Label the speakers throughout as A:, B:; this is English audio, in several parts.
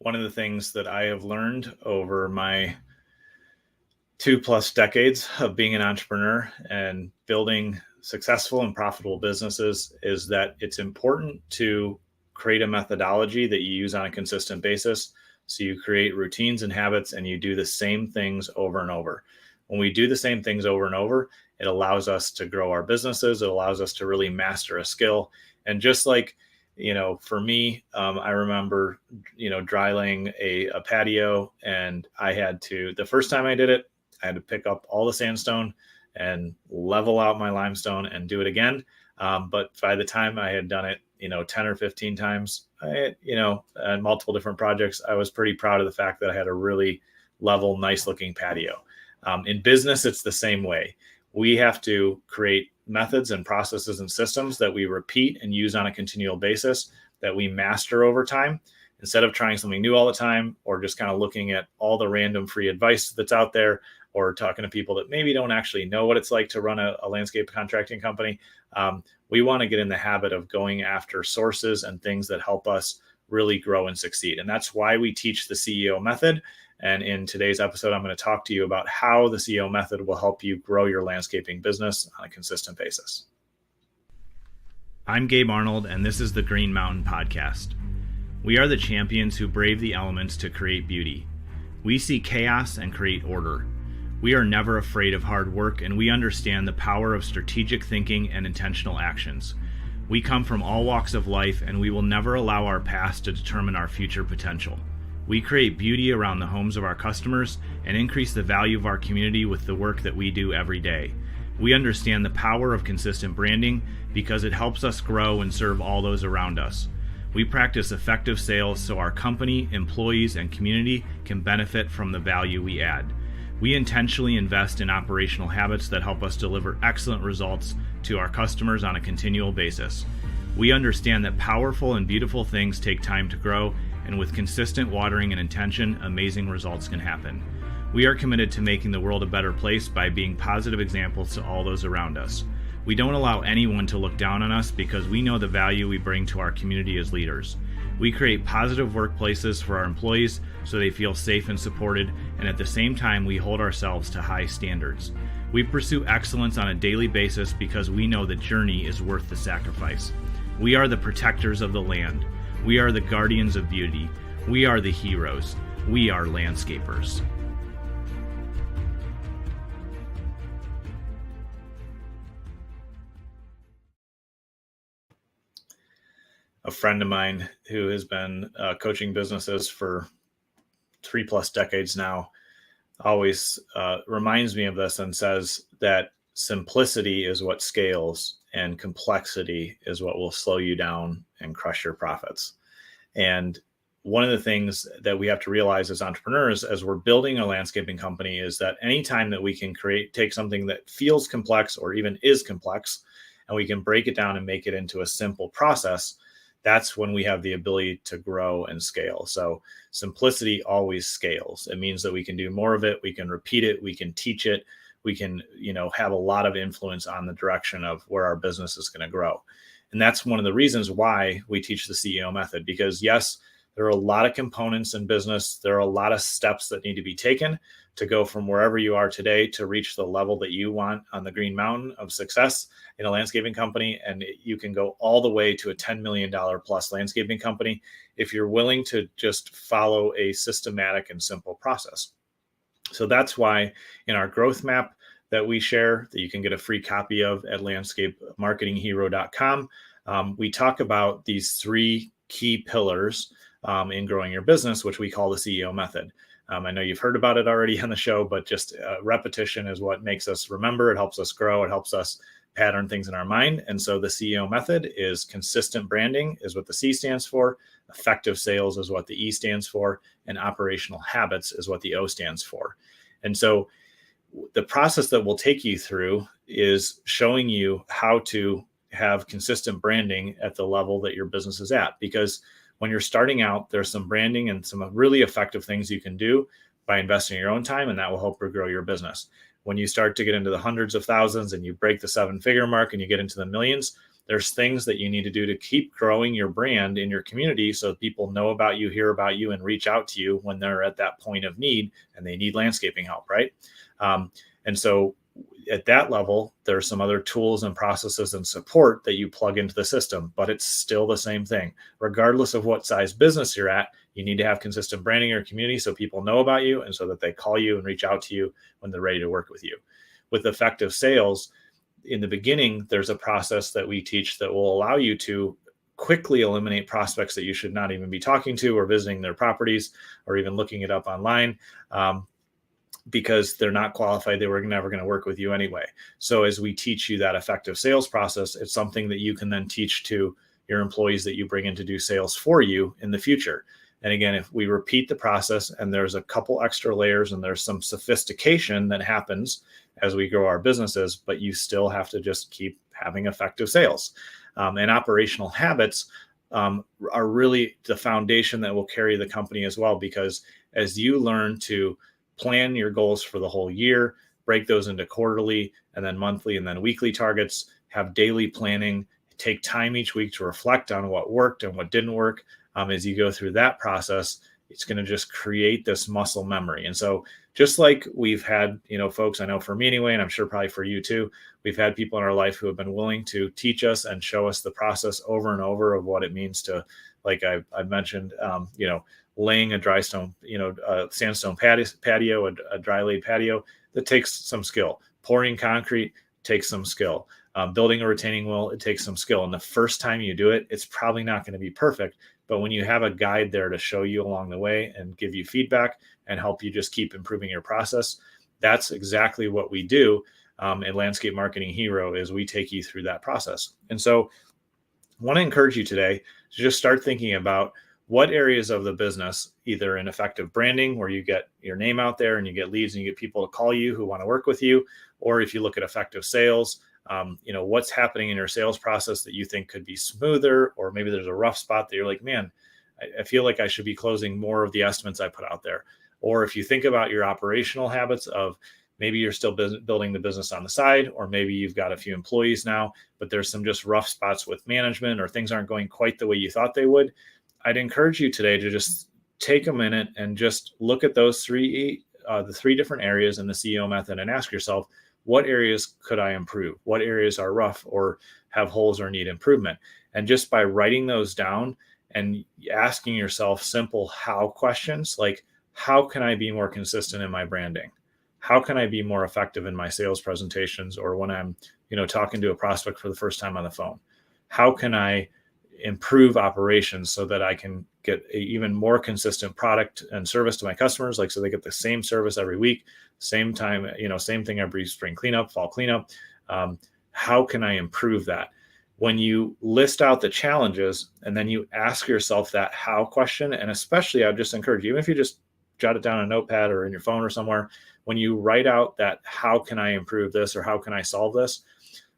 A: One of the things that I have learned over my 2+ decades of being an entrepreneur and building successful and profitable businesses is that it's important to create a methodology that you use on a consistent basis. So you create routines and habits and you do the same things over and over. When we do the same things over and over, it allows us to grow our businesses. It allows us to really master a skill. And just like, for me, I remember, dry laying a patio, and the first time I did it, I had to pick up all the sandstone and level out my limestone and do it again. But by the time I had done it, 10 or 15 times, and multiple different projects, I was pretty proud of the fact that I had a really level, nice looking patio. In business, it's the same way. We have to create methods and processes and systems that we repeat and use on a continual basis, that we master over time, instead of trying something new all the time, or just kind of looking at all the random free advice that's out there, or talking to people that maybe don't actually know what it's like to run a landscape contracting company. We want to get in the habit of going after sources and things that help us really grow and succeed. And that's why we teach the CEO method. And in today's episode, I'm going to talk to you about how the CEO method will help you grow your landscaping business on a consistent basis. I'm Gabe Arnold, and this is the Green Mountain Podcast. We are the champions who brave the elements to create beauty. We see chaos and create order. We are never afraid of hard work, and we understand the power of strategic thinking and intentional actions. We come from all walks of life, and we will never allow our past to determine our future potential. We create beauty around the homes of our customers and increase the value of our community with the work that we do every day. We understand the power of consistent branding because it helps us grow and serve all those around us. We practice effective sales so our company, employees, and community can benefit from the value we add. We intentionally invest in operational habits that help us deliver excellent results to our customers on a continual basis. We understand that powerful and beautiful things take time to grow, and with consistent watering and intention, amazing results can happen. We are committed to making the world a better place by being positive examples to all those around us. We don't allow anyone to look down on us because we know the value we bring to our community as leaders. We create positive workplaces for our employees so they feel safe and supported, and at the same time, we hold ourselves to high standards. We pursue excellence on a daily basis because we know the journey is worth the sacrifice. We are the protectors of the land. We are the guardians of beauty. We are the heroes. We are landscapers. A friend of mine who has been coaching businesses for 3+ decades now always reminds me of this and says that simplicity is what scales and complexity is what will slow you down and crush your profits. And one of the things that we have to realize as entrepreneurs, as we're building a landscaping company, is that anytime that we can take something that feels complex or even is complex, and we can break it down and make it into a simple process, that's when we have the ability to grow and scale. So simplicity always scales. It means that we can do more of it. We can repeat it. We can teach it. We can, have a lot of influence on the direction of where our business is going to grow. And that's one of the reasons why we teach the CEO method, because yes, there are a lot of components in business. There are a lot of steps that need to be taken to go from wherever you are today to reach the level that you want on the Green Mountain of success in a landscaping company. And you can go all the way to a $10 million plus landscaping company if you're willing to just follow a systematic and simple process. So that's why in our growth map that we share, that you can get a free copy of at landscapemarketinghero.com, we talk about these 3 key pillars in growing your business, which we call the CEO method. I know you've heard about it already on the show, but just repetition is what makes us remember. It helps us grow. It helps us pattern things in our mind. And so the CEO method is consistent branding is what the C stands for. Effective sales is what the E stands for. And operational habits is what the O stands for. And so the process that we'll take you through is showing you how to have consistent branding at the level that your business is at. Because when you're starting out, there's some branding and some really effective things you can do by investing your own time, and that will help you grow your business. When you start to get into the hundreds of thousands and you break the 7-figure mark and you get into the millions, There's things that you need to do to keep growing your brand in your community so people know about you, hear about you, and reach out to you when they're at that point of need and they need landscaping help, right? And so at that level, there's some other tools and processes and support that you plug into the system, but it's still the same thing. Regardless of what size business you're at, you need to have consistent branding in your community so people know about you and so that they call you and reach out to you when they're ready to work with you. With effective sales, in the beginning, there's a process that we teach that will allow you to quickly eliminate prospects that you should not even be talking to or visiting their properties or even looking it up online. Because they're not qualified, they were never going to work with you anyway. So as we teach you that effective sales process, it's something that you can then teach to your employees that you bring in to do sales for you in the future. And again, if we repeat the process and there's a couple extra layers and there's some sophistication that happens as we grow our businesses, but you still have to just keep having effective sales. And operational habits are really the foundation that will carry the company as well, because as you learn to plan your goals for the whole year, break those into quarterly and then monthly and then weekly targets, have daily planning, take time each week to reflect on what worked and what didn't work. As you go through that process, it's going to just create this muscle memory. And so just like we've had, folks, I know for me anyway, and I'm sure probably for you too, we've had people in our life who have been willing to teach us and show us the process over and over of what it means to, like I mentioned, laying a dry stone, a sandstone patio, a dry laid patio, that takes some skill. Pouring concrete takes some skill. Building a retaining wall, it takes some skill. And the first time you do it, it's probably not going to be perfect. But when you have a guide there to show you along the way and give you feedback and help you just keep improving your process, that's exactly what we do at Landscape Marketing Hero, is we take you through that process. And so I want to encourage you today to just start thinking about what areas of the business, either in effective branding, where you get your name out there and you get leads and you get people to call you who want to work with you, or if you look at effective sales, what's happening in your sales process that you think could be smoother, or maybe there's a rough spot that you're like, man, I feel like I should be closing more of the estimates I put out there. Or if you think about your operational habits of maybe you're still building the business on the side, or maybe you've got a few employees now, but there's some just rough spots with management, or things aren't going quite the way you thought they would. I'd encourage you today to just take a minute and just look at those the three different areas in the CEO method and ask yourself, what areas could I improve? What areas are rough or have holes or need improvement? And just by writing those down and asking yourself simple how questions, like, how can I be more consistent in my branding? How can I be more effective in my sales presentations, or when I'm, talking to a prospect for the first time on the phone? How can I improve operations so that I can get a even more consistent product and service to my customers, like so they get the same service every week, same time, same thing every spring cleanup, fall cleanup. How can I improve that? When you list out the challenges and then you ask yourself that how question, and especially I'd just encourage you, even if you just jot it down on a notepad or in your phone or somewhere, when you write out that how can I improve this or how can I solve this,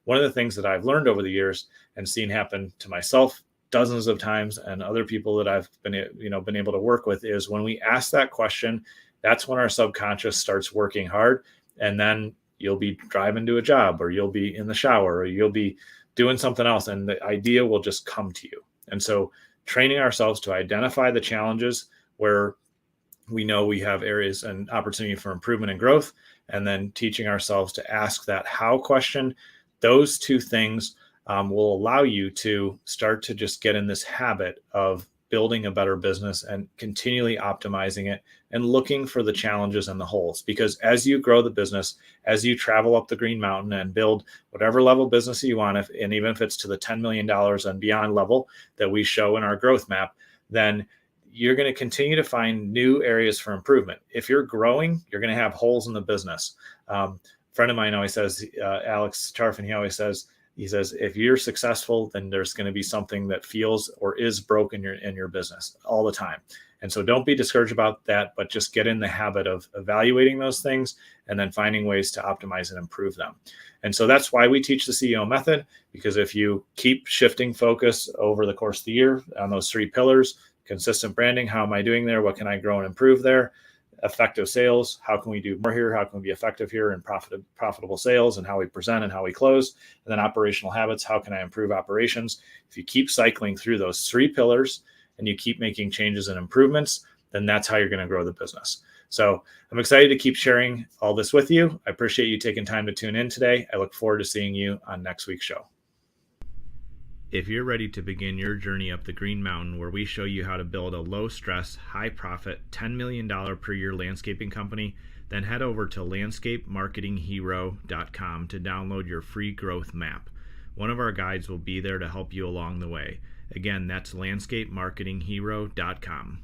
A: one of the things that I've learned over the years and seen happen to myself dozens of times and other people that I've been able to work with is when we ask that question, that's when our subconscious starts working hard. And then you'll be driving to a job, or you'll be in the shower, or you'll be doing something else, and the idea will just come to you. And so training ourselves to identify the challenges where we know we have areas and opportunity for improvement and growth, and then teaching ourselves to ask that how question, those two things will allow you to start to just get in this habit of building a better business and continually optimizing it and looking for the challenges and the holes. Because as you grow the business, as you travel up the Green Mountain and build whatever level business you want, and even if it's to the $10 million and beyond level that we show in our growth map, then you're going to continue to find new areas for improvement. If you're growing, you're going to have holes in the business. A friend of mine always says, Alex Charfin, he always says, if you're successful, then there's going to be something that feels or is broken in your business all the time. And so don't be discouraged about that, but just get in the habit of evaluating those things and then finding ways to optimize and improve them. And so that's why we teach the CEO method, because if you keep shifting focus over the course of the year on those three pillars, consistent branding, how am I doing there? What can I grow and improve there? effective sales. How can we do more here? How can we be effective here in profitable sales and how we present and how we close? And then operational habits. How can I improve operations? If you keep cycling through those 3 pillars and you keep making changes and improvements, then that's how you're going to grow the business. So I'm excited to keep sharing all this with you. I appreciate you taking time to tune in today. I look forward to seeing you on next week's show. If you're ready to begin your journey up the Green Mountain, where we show you how to build a low-stress, high-profit, $10 million per year landscaping company, then head over to landscapemarketinghero.com to download your free growth map. One of our guides will be there to help you along the way. Again, that's landscapemarketinghero.com.